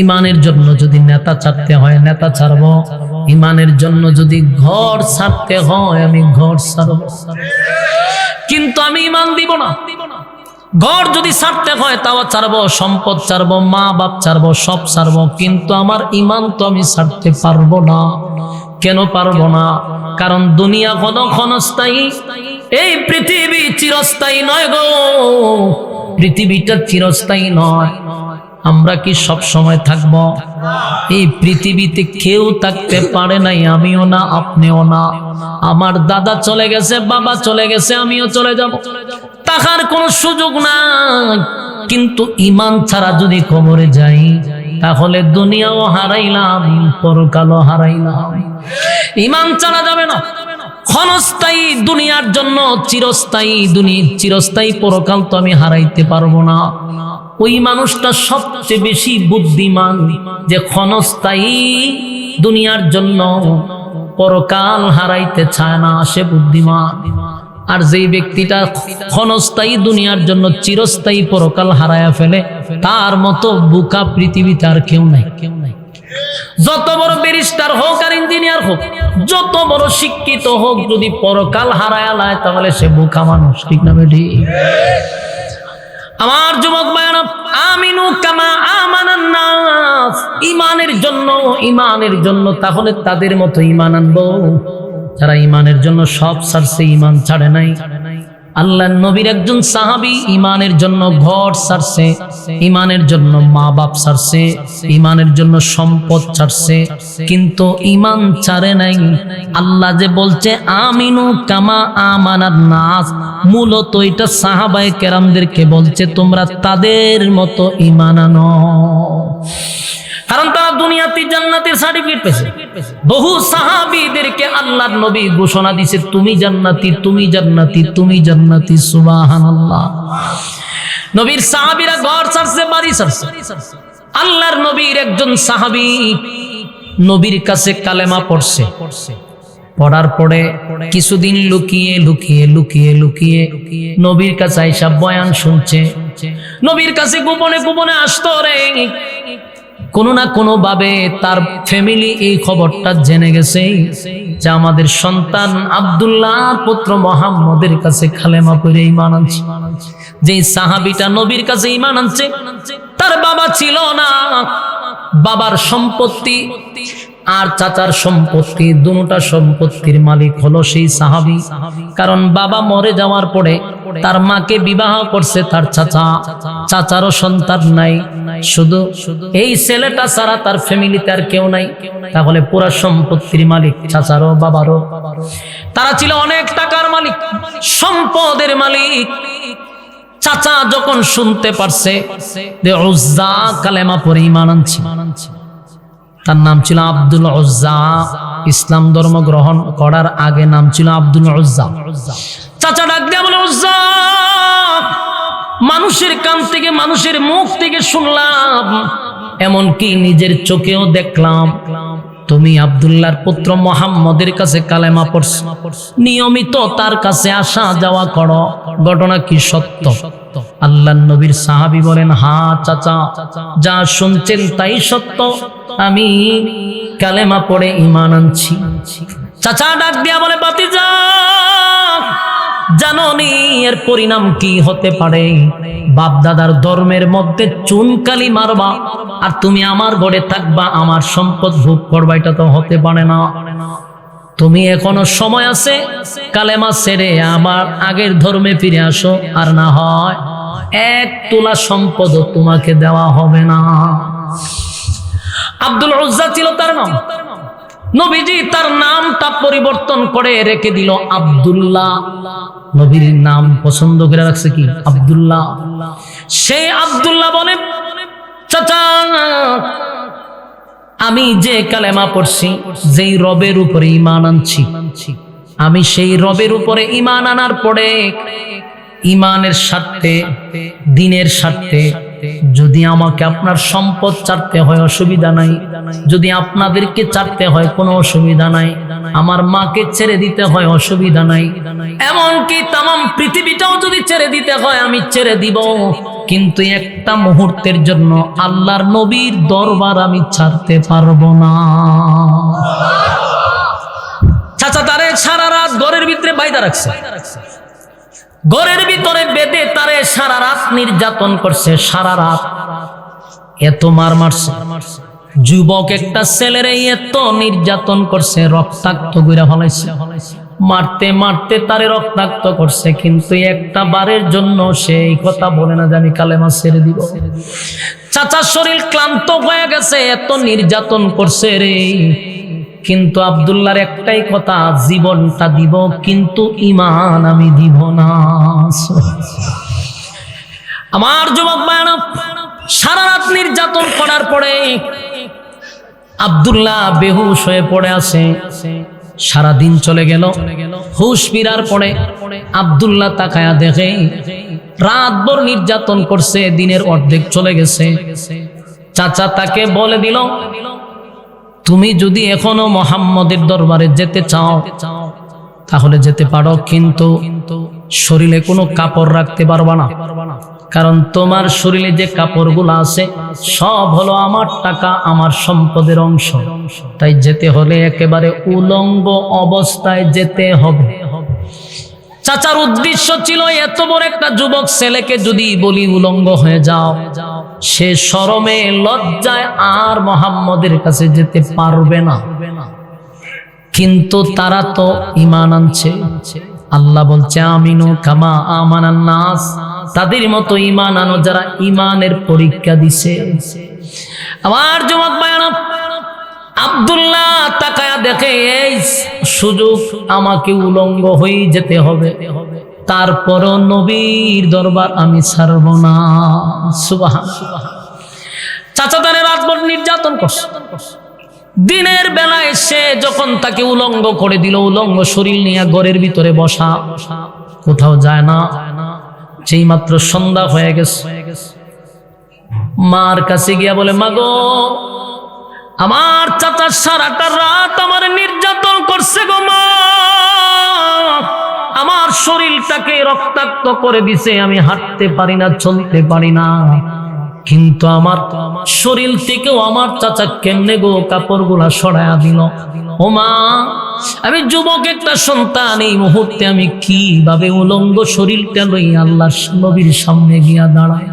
ঈমানের জন্য যদি নেতা ছাড়তে হয় নেতা ছাড়বো, ঈমানের জন্য যদি ঘর ছাড়তে হয় আমি ঘর ছাড়বো, কিন্তু আমি ঈমান দিব না। ঘর যদি ছাড়তে হয় তাও ছাড়বো, সম্পদ ছাড়বো, মা বাপ ছাড়বো, সব ছাড়বো, কিন্তু আমার ঈমান তো আমি ছাড়তে পারবো না। কেন পারবো না? কারণ দুনিয়া ক্ষণস্থায়ী, এই পৃথিবী চিরস্থায়ী নয় গো। পৃথিবীটা চিরস্থায়ী নয়। আমরা কি সব সময় থাকবো? এই পৃথিবীতে কেউ থাকতে পারে নাই, আমিও না, আপনিও না। আমার দাদা চলে গেছে, বাবা চলে গেছে, আমিও চলে যাব, থাকার কোনো সুযোগ নাই। কিন্তু ঈমান ছাড়া যদি কবরে যাই, তাহলে দুনিয়াও হারাইলাম, পরকালও হারাইলাম। ঈমান ছাড়া যাবে না। ক্ষণস্থায়ী দুনিয়ার জন্য চিরস্থায়ী চিরস্থায়ী পরকাল তো আমি হারাইতে পারবো না। ওই মানুষটা সবচেয়ে বেশি বুদ্ধিমান, যে ক্ষণস্থায়ী দুনিয়ার জন্য পরকাল হারাইতে চায় না, সে বুদ্ধিমান। আর যেই ব্যক্তিটা ক্ষণস্থায়ী দুনিয়ার জন্য চিরস্থায়ী পরকাল হারায়া ফেলে, তার মতো বোকা পৃথিবীতে আর কেউ নাই। যত বড় ব্যারিস্টার হোক আর ইঞ্জিনিয়ার হোক, যত বড় শিক্ষিত হোক, যদি পরকাল হারায়া লায় তাহলে সে বোকা মানুষ, ঠিক না বেটি? আমার যুবক ভাইরা, আমিনু কামা আমানান নাস, ঈমানের জন্য তাহলে তাদের মতো ঈমান আনবো যারা ঈমানের জন্য সব ছাড়ছে, ঈমান ছাড়ে নাই। আল্লাহর নবীর একজন সাহাবী ঈমানের জন্য ঘর ছাড়ছে, ঈমানের জন্য মা বাপ ছাড়ছে, ঈমানের জন্য সম্পদ ছাড়ছে, কিন্তু ঈমান ছাড়ে নাই। আল্লাহ যে বলছে আমিনু কামা আমানান নাস, মূলত এটা সাহাবায়ে কেরামদেরকে বলছে তোমরা তাদের মতো ঈমান আনো। কারণ তারা দুনিয়াতে জান্নাতের সার্টিফিকেট পেয়েছে। বহু সাহাবীদেরকে আল্লাহর নবী ঘোষণা দিয়েছে, তুমি জান্নাতি, তুমি জান্নাতি, তুমি জান্নাতি। সুবহানাল্লাহ। নবীর সাহাবীরা ঘর ছাড়ছে, বাড়ি ছাড়ছে। আল্লাহর নবীর একজন সাহাবী নবীর কাছে কালেমা পড়ছে, পড়ার পরে কিছুদিন লুকিয়ে লুকিয়ে লুকিয়ে লুকিয়ে নবীর কাছে আইসা বয়ান শুনছে। নবীর কাছে গোপনে গোপনে আসতো রে। কোনো না কোনো ভাবে তার ফ্যামিলি এই খবরটা জেনে গেছে যে আমাদের সন্তান আব্দুল্লাহর পুত্র মুহাম্মদের কাছে কালেমা পড়ে ঈমান আনছে। যেই সাহাবীটা নবীর কাছে ঈমান আনছে, তার বাবা ছিল না। বাবার সম্পত্তি আর চাচার সম্পত্তি, দুটোটা সম্পত্তির মালিক হলো সেই সাহাবী। কারণ বাবা মরে যাওয়ার পরে তার মাকে বিবাহ করছে তার চাচা, চাচারও সন্তান নাই, শুধু এই ছেলেটা ছাড়া তার ফ্যামিলিতে আর কেউ নাই। তাহলে পুরা সম্পত্তির মালিক চাচারও বাবারও। তারা ছিল অনেক টাকার মালিক, সম্পদের মালিক। চাচা যখন শুনতে পারছে যে উজ্জা কালেমা পড়ে ঈমান আনছে, তার নাম ছিল আব্দুল উজ্জা, ইসলাম ধর্ম গ্রহণ করার আগে নাম ছিল আব্দুল উজ্জা। চাচা ডাক দিয়া বলে, উজ্জা, মানুষের কান থেকে মানুষের মুখ থেকে শুনলাম, এমনকি নিজের চোখেও দেখলাম তুমি আব্দুল্লাহর পুত্র মুহাম্মদের কাছে কালেমা পড়ছো, নিয়মিত তার কাছে আসা যাওয়া করো, ঘটনা কি সত্য? আল্লাহর নবীর সাহাবী বলেন, হ্যাঁ চাচা, যা শুনছেন তাই সত্য, আমি কালেমা পড়ে ঈমান আনছি। চাচা ডাক দিয়া বলে, বাতিজা, জানো নি এর পরিণাম কি হতে পারে? বাপ দাদার ধর্মের মধ্যে চুনকালি মারবা আর তুমি আমার ঘরে থাকবা, আমার সম্পদ ভোগ করবা, এটা তো হতে পারে না। তুমি এখনো সময় আছে, কালেমা ছেড়ে আমার আগের ধর্মে ফিরে আসো, আর না হয় 1 তোলা সম্পদ তোমাকে দেওয়া হবে না। আব্দুল উজ্জা ছিল তার নাম। নবীজি তার নামটা পরিবর্তন করে রেখে দিল আব্দুল্লাহ। নবীর নাম পছন্দ করে রাখছে কি? আব্দুল্লাহ। সেই আব্দুল্লাহ বলে, চাচা, আমি যে কালেমা পড়ছি, যেই রবের উপরে ঈমান আনছি, আমি সেই রবের উপরে ঈমান আনার পরে ঈমানের স্বার্থে, দ্বীনের স্বার্থে যদি আমাকে আপনার সম্পদ ছাড়তে হয় অসুবিধা নাই, যদি আপনাদেরকে ছাড়তে হয় কোনো অসুবিধা নাই, আমার মাকে ছেড়ে দিতে হয় অসুবিধা নাই, এমনকি তামাম পৃথিবীটাও যদি ছেড়ে দিতে হয় আমি ছেড়ে দিব, কিন্তু একটা মুহূর্তের জন্য আল্লাহর নবীর দরবার আমি ছাড়তে পারবো না। চাচা তারে সারা রাত ঘরের ভিতরে বাইদা রাখছে, ঘরের ভিতরে বেঁধে তারে সারা রাত নির্যাতন করছে, সারা রাত এত মার মারছে। যুবক একটা ছেলেরে এত নির্যাতন করছে, রক্তাক্ত কইরা ফলাইছে, মারতে মারতে তারে রক্তাক্ত করছে, কিন্তু একটা বারের জন্য সে এই কথা বলে না যে আমি কালেমা ছেড়ে দিব। চাচার শরীর ক্লান্ত হয়ে গেছে, এত নির্যাতন করছে রে, কিন্তু আব্দুল্লাহর একটাই কথা, জীবনটা দিব কিন্তু ঈমান আমি দিব না। আমার যুবক ভাইরা, সারা রাত নির্যাতন করার পরে আব্দুল্লাহ বেহুশ হয়ে পড়ে আছে। সারা দিন চলে গেল, হুশ ফিরার পরে আব্দুল্লাহ তাকায়া দেখে রাতভর নির্যাতন করছে, দিনের অর্ধেক চলে গেছে। চাচা তাকে বলে দিল, তুমি যদি এখনো মোহাম্মদের দরবারে যেতে চাও তাহলে যেতে পারো, কিন্তু শরীরে কোনো কাপড় রাখতে পারবা না, কারণ তোমার শরীরে যে কাপড়গুলো আছে সব হলো আমার টাকা, আমার সম্পদের অংশ, তাই যেতে হলে একেবারে উলঙ্গ অবস্থায় যেতে হবে। চাচার উদ্দেশ্য ছিল এত বড় একটা যুবক ছেলেকে যদি বলি উলঙ্গ হয়ে যাও, সে শরমে লজ্জায় আর মুহাম্মদের কাছে যেতে পারবে না। কিন্তু তারা তো ঈমান আনছে, আল্লাহ বলছে আমিনু কামা আমানান নাস, তাদের মতো ঈমান আনো যারা ঈমানের পরীক্ষা দিছে। আমার যুবক ভাইরা, আব্দুল্লাহ তাকায়া দেখে এই সুযোগ, আমাকে উলঙ্গ হয়ে যেতে হবে, তারপরও নবীর দরবার আমি ছাড়ব না। সুবহানাল্লাহ। চাচা তারে রাতভর নির্যাতন করছে, দিনের বেলায় সে যখন তাকে উলঙ্গ করে দিল, উলঙ্গ শরীর নিয়ে ঘরের ভিতরে বসা, কোথাও যায় না। যেই মাত্র সন্ধ্যা হয়ে গেছে, মার কাছে গিয়া বলে, মাগো আমার চাচা সারাটা রাত আমার নির্যাতন করছে গো মা, আমার শরীরটাকে রক্তাক্ত করে দিছে, আমি হাঁটতে পারি না, চলতে পারি না, কিন্তু আমার শরীর থেকেও আমার চাচা কেমনে গো কাপড়গুলা সরায়া দিল। ও মা, আমি যুবক একটা সন্তান, এই মুহূর্তে আমি কিভাবে উলঙ্গ শরীরটা লই আল্লাহর নবীর সামনে গিয়া দাঁড়ায়?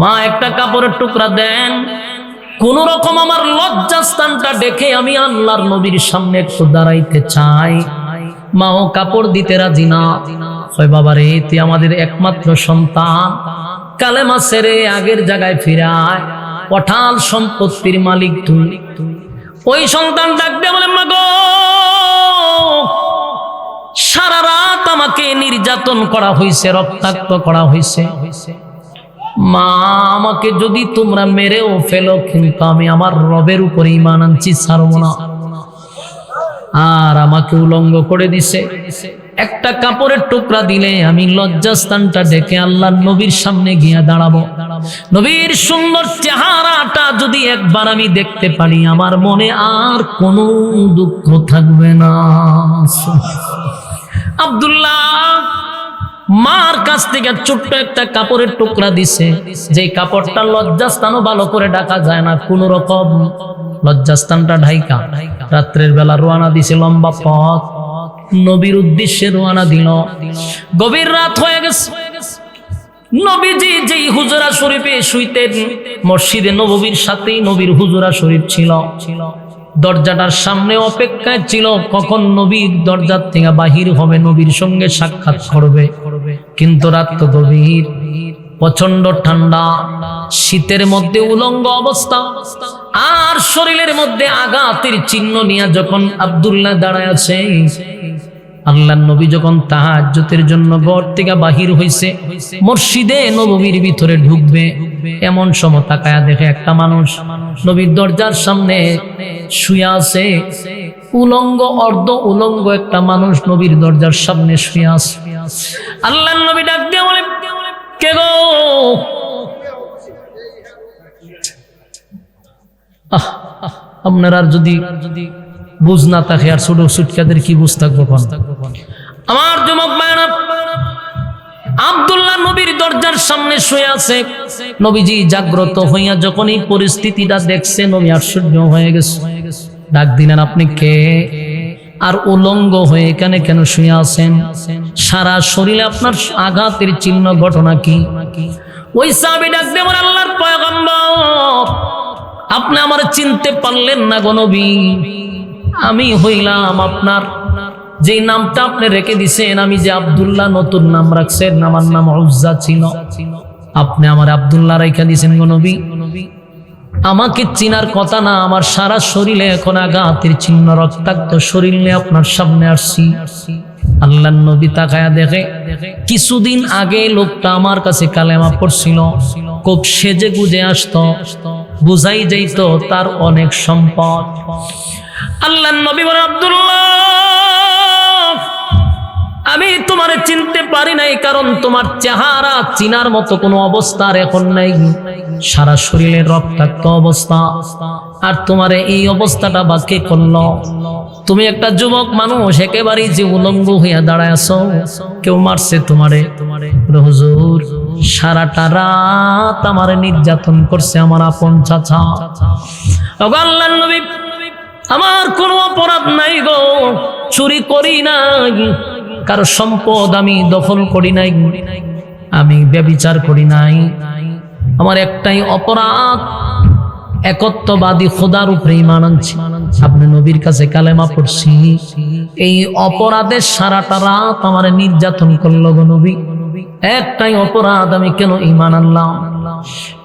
মা একটা কাপড়ের টুকরা দেন, কোন রকম আমার লজ্জাস্থানটা দেখে আমি আল্লাহর নবীর সামনে একটু দাঁড়াইতে চাই। মাও কাপড় দিতে রাজি না। হয় বাবা রে, তুই আমাদের একমাত্র সন্তান, কালেমা ছেড়ে আগের জায়গায় ফিরায়, অঠাল সম্পত্তির মালিক তুই। ওই সন্তান ডাক দিয়ে বলে, মা গো সারা রাত আমাকে নির্যাতন করা হয়েছে, রক্তাক্ত করা হয়েছে, মা আমাকে যদি তোমরা মেরেও ফেলো, কিন্তু আমি আমার রবের উপরে ঈমান আনছি, ছাড়ব না। আর আমাকে উলঙ্গ করে দিছে, একটা কাপড়ের টুকরা দিলে আমি লজ্জাস্থানটা ডেকে আল্লাহর নবীর সামনে গিয়া দাঁড়াবো। নবীর সুন্দর চেহারাটা যদি একবার আমি দেখতে পারি, আমার মনে আর কোনো দুঃখ থাকবে না। আব্দুল্লাহ মার কাছ থেকে ছোট্ট একটা কাপড়ের টুকরা দিছে, যে কাপড়টা লজ্জাস্থানও ভালো করে ঢাকা যায় না, কোন রকম লজ্জাস্থানটা ঢাইকা রাত্রের বেলা রওনা দিছে, লম্বা পথ নবীর উদ্দেশ্যে রওনা দিল। গভীর রাত হয়ে গেছে, নবীজি যেই হুজরা শরীফে শুইতেন, মসজিদে নববীর সাথেই নবীর হুজরা শরীফ ছিল, দরজাটার সামনে অপেক্ষায় ছিল কখন নবীর দরজার থেকে বাহির হবে, নবীর সঙ্গে সাক্ষাৎ করবে। কিন্তু রাত তো গভীর, প্রচন্ড ঠান্ডা, শীতের মধ্যে উলঙ্গ অবস্থা, আর শরীরের মধ্যে আঘাতের চিহ্ন নিয়ে যখন আব্দুল্লাহ দাঁড়ায় আছে, আল্লাহর নবী যখন তাহাজ্জুদের জন্য ঘর থেকে বাহির হইছে, মসজিদে নববীর ভিতরে ঢুকবে, এমন সময় তাকায়া দেখে একটা মানুষ নবীর দরজার সামনে শুয়ে আছে। উলঙ্গ অর্ধ উলঙ্গ একটা মানুষ নবীর দরজার সামনে শুয়ে আছে। আল্লাহর নবী ডাক দিয়ে বলে, কে গো? আপনার আর যদি বুঝ না থাকে, আর ছোট সুটকাদের কি বুঝ থাকবো? আমার যুবক ভাইরা, আব্দুল্লাহ নবীর দরজার সামনে শুয়ে আছে। নবীজি জাগ্রত হইয়া যখন এই পরিস্থিতিটা দেখছে, নবী আশ্চর্য হয়ে গেছে। ডাক দিলেন, আপনি কে? আর উলঙ্গ হয়ে এখানে কেন শুয়ে আছেন? সারা শরীরে আপনার আঘাতের চিহ্ন, ঘটনা কি? ওই সাহাবী ডাক দিয়ে বলে, আল্লাহর পয়গম্বর, আপনি আমার চিনতে পারলেন না গো নবী? আমি হইলাম আপনার যে নামটা আপনি রেখে দিছেন, আমি যে আব্দুল্লাহ নতুন নাম রাখছেন, আমার নাম উজ্জা ছিল, আপনি আমার আব্দুল্লাহ রেখে দিছেন গো নবী। আমাকে চিনার কথা না, আমার সারা শরীরে এখন আঘাতের চিহ্ন, রক্তাক্ত শরীর নিয়ে আপনার সামনে আসছি। আল্লাহর নবী তাকায়া দেখে, কিছুদিন আগে লোকটা আমার কাছে কালেমা পড়ছিল, খুব সেজে গুজে আসতো, বুঝাই যাইত তার অনেক সম্পদ। আল্লাহর নবী বলেন, আব্দুল্লাহ, আমি তোমারে চিনতে পারি নাই, কারণ তোমার চেহারা চিনার মতো কোনো অবস্থা এখন নাই। সারা শরীরের রক্তাক্ত অবস্থা, আর তোমারে এই অবস্থাটা বা কে করলো? তুমি একটা যুবক মানুষ, একেবারেই যে উলঙ্গ হইয়া দাঁড়ায় আছো, কেউ মারছে তোমারে? হুজুর, সারাটা রাত আমারে নির্যাতন করছে আমার আপন চাচা। আল্লাহর নবী, আমার কোনো অপরাধ নাই গো, চুরি করি নাই, কারো সম্পদ আমি দখল করি নাই, আমি ব্যভিচার করি নাই। আমার একটাই অপরাধ, একত্ববাদী খোদার উপরে ঈমান আনছি, আপনি নবীর কাছে কালেমা পড়ছি, এই অপরাধে সারাটা রাত আমার নির্যাতন করলো গো নবী। একটাই অপরাধ, আমি কেন ঈমান আনলাম?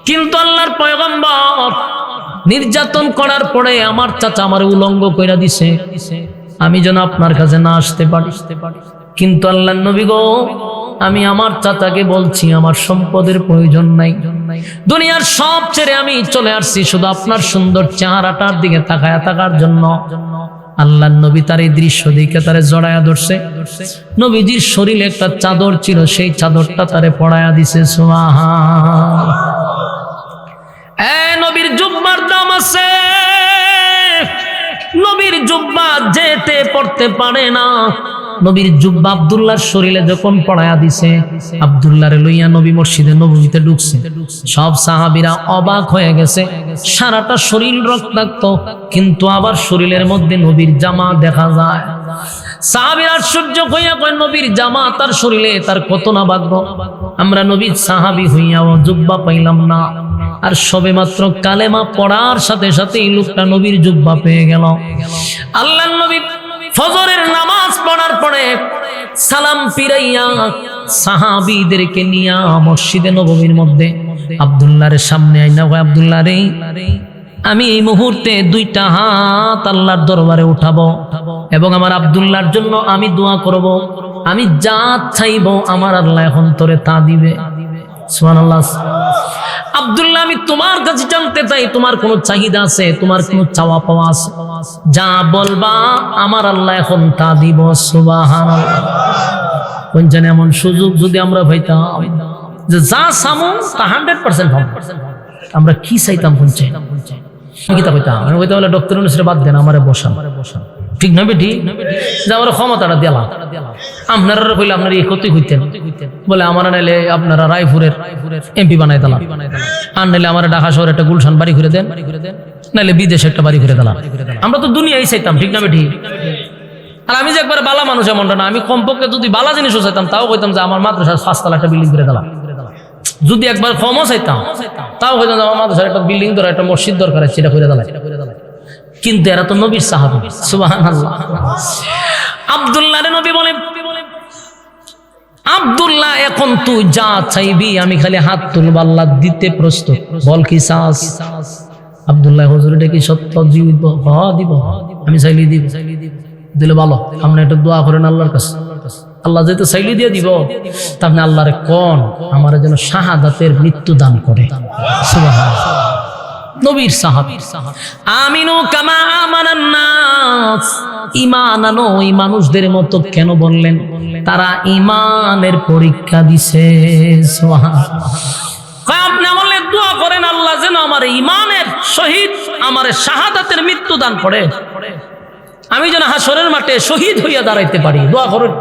কিন্তু আল্লাহর পয়গম্বর, নির্যাতন করার পরে আমার চাচা আমার উলঙ্গ কইরা দিছে, আমি যেন আপনার কাছে না আসতে পারি। কিন্তু আল্লাহর নবী গো, আমি আমার চাচাকে বলছি আমার সম্পদের প্রয়োজন নাই, দুনিয়ার সব ছেড়ে আমি চলে আসছি শুধু আপনার সুন্দর চেহারাটার দিকে তাকায়া থাকার জন্য। আল্লাহর নবী তার এই দৃশ্য দেখে তারে জড়ায়া ধরছে। নবীজির শরীরে একটা চাদর ছিল, সেই চাদরটা তারে পড়ায়া দিছে। সুবহান। নবীর জুব্বার দাম আছে, নবীর জুব্বা যেতে পড়তে পারে না। নবীর জুব্বা আব্দুল্লাহর শরীরে যখন পড়ায়া দিছে, আব্দুল্লাহরে লইয়া নবী মসজিদে নববীতে ঢুকছে। সব সাহাবীরা অবাক হয়ে গেছে, সারাটা শরীর রক্তাক্ত, কিন্তু আবার শরীরের মধ্যে নবীর জামা দেখা যায়। সাহাবীরা আশ্চর্য হইয়া কয়, নবীর জামা তার শরীরে, তার কত না ভাগ্য, আমরা নবীর সাহাবী হইয়াও জুব্বা পাইলাম না। আর সবে মাত্র কালেমা পড়ার সাথে সাথে এই লোকটা নবীর জুব্বা পেয়ে গেল। আল্লাহর নবী ফজরের নামাজ পড়ার পরে সালাম ফিরাইয়া সাহাবীদেরকে নিয়া মসজিদে নববীর মধ্যে আব্দুল্লাহর সামনে আইনা কয়, আব্দুল্লাহ রে, আমি এই মুহূর্তে দুইটা হাত আল্লাহর দরবারে উঠাবো এবং আমার আব্দুল্লাহর জন্য আমি দোয়া করব, আমি যা চাইবো আমার আল্লাহ এখন তোরে তা দিবে। সুবহানাল্লাহ। আব্দুল্লাহ, আমি তোমার কাছে জানতে চাই, তোমার কোনো চাহিদা আছে, তোমার কোনো চাওয়া পাওয়া আছে? যা বলবা আমার আল্লাহ এখন তা দিব। সুবহানাল্লাহ। কোন জানে এমন সুযোগ যদি আমরা পাইতাম যে যা চামো তা 100% পাবো, আমরা কি চাইতাম? কোন চাই কি তা পাইতাম? আমি কইতাম বলে ডক্টর অনুসারে বাদ দেন, আমারে বসান, ঠিক না বেটি? যে আমার ক্ষমতাটা দিলাম, আপনারা কইলে আপনার এই ক্ষতি হইতেন, বলে আমার নাইলে আপনারা রায়পুরের এমপি বানাই দিলাম, আর নাইলে আমার ঢাকা শহরে একটা গুলশান বাড়ি ঘুরে দেন, নাইলে বিদেশে একটা বাড়ি ঘুরে দিলাম। আমরা তো দুনিয়াই চাইতাম, ঠিক না বেটি? আর আমি যে একবার বালা মানুষ এমনটা না, আমি কমপক্ষে যদি বালা জিনিসও চাইতাম তাও কইতাম যে আমার মাদ্রাসার 5 তলা একটা বিল্ডিং করে দিলাম। যদি একবার কমও চাইতাম তাও কইতাম যে আমার মাদ্রাসার একটা বিল্ডিং দরকার, একটা মসজিদ দরকার, সেটা করে দিলাম। কিন্তু এরা তো নবীর সাহাবী। সুবহানাল্লাহ। আব্দুল্লাহর নবী বলে, আব্দুল্লাহ এখন তুই যা চাইবি আমি খালি হাত তুলব, আল্লাহ দিতে প্রস্তুত, বল কি চাস? আব্দুল্লাহ, হুজুর এটা কি সত্য? দিব, দিব, আমি চাইলে দিব, দিলে ভালো, আপনি একটা দোয়া করেন আল্লাহর কাছে, আল্লাহ যেহেতু চাইলে দিয়ে দিব, তা আপনি আল্লাহরে কোন আমার যেন শাহাদাতের মৃত্যু দান করে। সুবহানাল্লাহ। নবীর সাহাবী। আমিনু কামা আমানান নাস, ঈমান আনো ওই মানুষদের মতো কেন বললেন? তারা ঈমানের পরীক্ষা দিছে। সুবহানাল্লাহ। আপনি বললেন দোয়া করেন আল্লাহ যেন আমার ঈমানের শহীদ, আমার শাহাদাতের মৃত্যু দান করে, আমি যেন হাসরের মাঠে শহীদ হইয়া দাঁড়াইতে পারি, দোয়া করেন।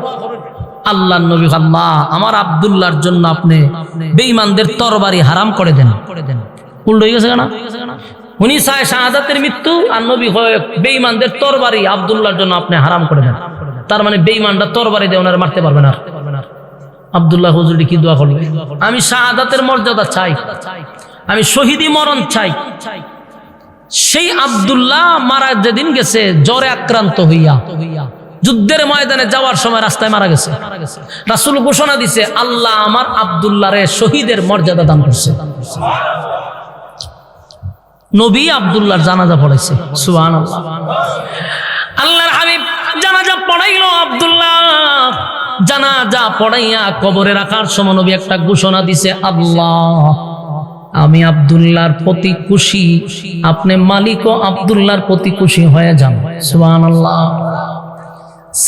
আল্লাহর নবী, আল্লাহ আমার আব্দুল্লাহর জন্য আপনি বেঈমানদের তরবারি হারাম করে দেন। উল্টো হয়ে গেছে না? উনি চায় শাহাদাতের মৃত্যু, আর নবী হয় বেঈমানদের তরবারি আব্দুল্লাহর জন্য আপনি হারাম করে দেন। তার মানে বেঈমানটা তরবারি দিয়ে ওনারা মারতে পারবে না। আব্দুল্লাহ হুজুরি কি দোয়া করলেন? আমি শাহাদাতের মর্যাদা চাই, আমি শহীদি মরণ চাই। সেই আব্দুল্লাহ মারা যেদিন গেছে জ্বরে আক্রান্ত হইয়া যুদ্ধের ময়দানে যাওয়ার সময় রাস্তায় মারা গেছে। রাসূল ঘোষণা দিছে, আল্লাহ আমার আব্দুল্লাহরে শহীদের মর্যাদা দান করছে। নবী আব্দুল্লাহর জানাজা পড়াইছে। সুবহানাল্লাহ। আল্লাহর হাবিব জানাজা পড়াইলো আব্দুল্লাহ। জানাজা পড়াইয়া কবরে রাখার সময় নবী একটা ঘোষণা দিছে, আল্লাহ আমি আব্দুল্লাহর প্রতি খুশি, আপনি মালিকও আব্দুল্লাহর প্রতি খুশি হয়ে যান। সুবহানাল্লাহ।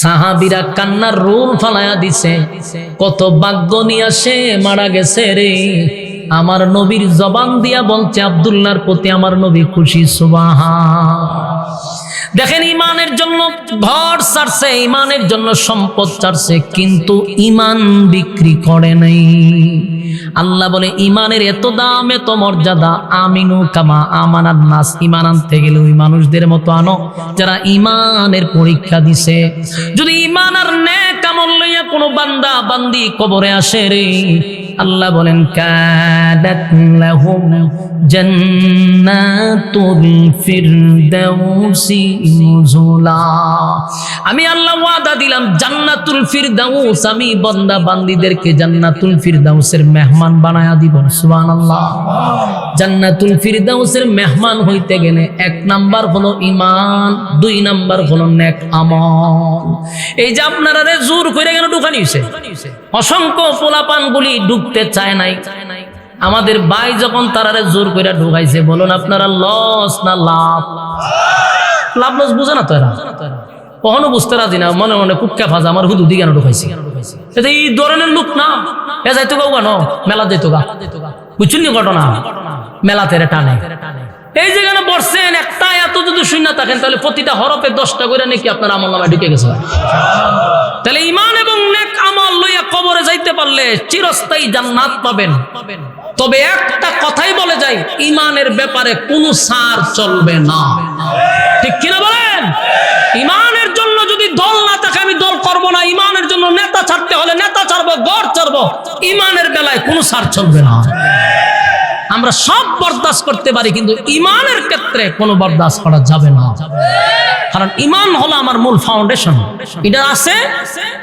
সাহাবীরা কান্নার রোল ফালায়া দিছে, কত ভাগ্য নিয়ে সে মারা গেছে রে, আমার নবীর জবান দিয়া বলছে আব্দুল্লাহর প্রতি আমার নবী খুশি। সুবহান। দেখেন ঈমানের জন্য ঘর ছাড়ছে, ঈমানের জন্য সম্পদ ছাড়ছে, কিন্তু ঈমান বিক্রি করে নাই। আল্লাহ বলে ঈমানের এত দাম, এত মর্যাদা, আমিনু কামা আমানান নাস, ঈমান আনতে গেলে ওই মানুষদের মতো আনো যারা ঈমানের পরীক্ষা দিছে। যদি ঈমান আর নেক আমল লইয়া কোনো বান্দা বান্দি কবরে আসে রে, আল্লাহ বলেন কাদাত লাহুম জান্নাতুল ফিরদাউসি নুজুলা, আমি আল্লাহ ওয়াদা দিলাম জান্নাতুল ফিরদাউস, আমি বান্দা বান্দীদেরকে জান্নাতুল ফিরদাউসের মেহমান বানায়া দিব। সুবহানাল্লাহ। জান্নাতুল ফিরদাউসের মেহমান হইতে গেলে 1 নাম্বার হলো ঈমান, 2 নাম্বার হলো নেক আমল। এই যে আপনারা জোর করে কেন ঢুকানি হইছে, অসংখ্য পোলাপানগুলি ঢুকতে চায় নাই। আমাদের ভাই যখন তারারে জোর করে ঢুকাইছে, বলুন আপনারা লস না লাভ? লাভ লস বুঝে না তো এরা, কখনো বুঝতে রাজি না, মনে মনে কুক্কা ফাজা আমার হুদুদি কেন ঢুকাইছে। এটা এই ধরনের লোক না, এ যাইতো গা কেন মেলা যাইতো গা, বুঝছেন নি ঘটনা? মেলাতে টানে। এই যেখানে বসছেন একটা এত যদি শূন্য থাকেন, তাহলে প্রতিটা হরফে 10টা করে নাকি আপনার আমল নামায় ঢুকে গেছে। তাহলে ঈমান এবং নেক আমল লইয়া কবরে যাইতে পারলে চিরস্থায়ী জান্নাত পাবেন। তবে একটা কথাই বলে যাই, ঈমানের ব্যাপারে কোনো ছাড় চলবে না। ঠিক কিনা বলেন? ঈমানের জন্য যদি দল না থাকে আমি দল করব না, ঈমানের জন্য নেতা ছাড়তে হলে নেতা ছাড়বো, গড় ছাড়বো, ঈমানের বেলায় কোনো ছাড় চলবে না। আমরা সব বরদাস্ত করতে পারি, কিন্তু ঈমানের ক্ষেত্রে কোনো বরদাস্ত করা যাবে না। কারণ ঈমান হলো আমার মূল ফাউন্ডেশন। এটা আছে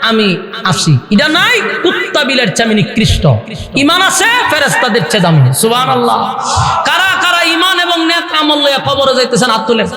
আমি আসি, এটা নাই কুত্তা বিলের চেয়ে আমি নিকৃষ্ট। ঈমান আছে ফেরেশতাদের চেয়ে দামি। সুবহানাল্লাহ। কারা কারা ঈমান এবং নেক আমল লইয়া কবরে যাইতেছেন হাত তুলেন।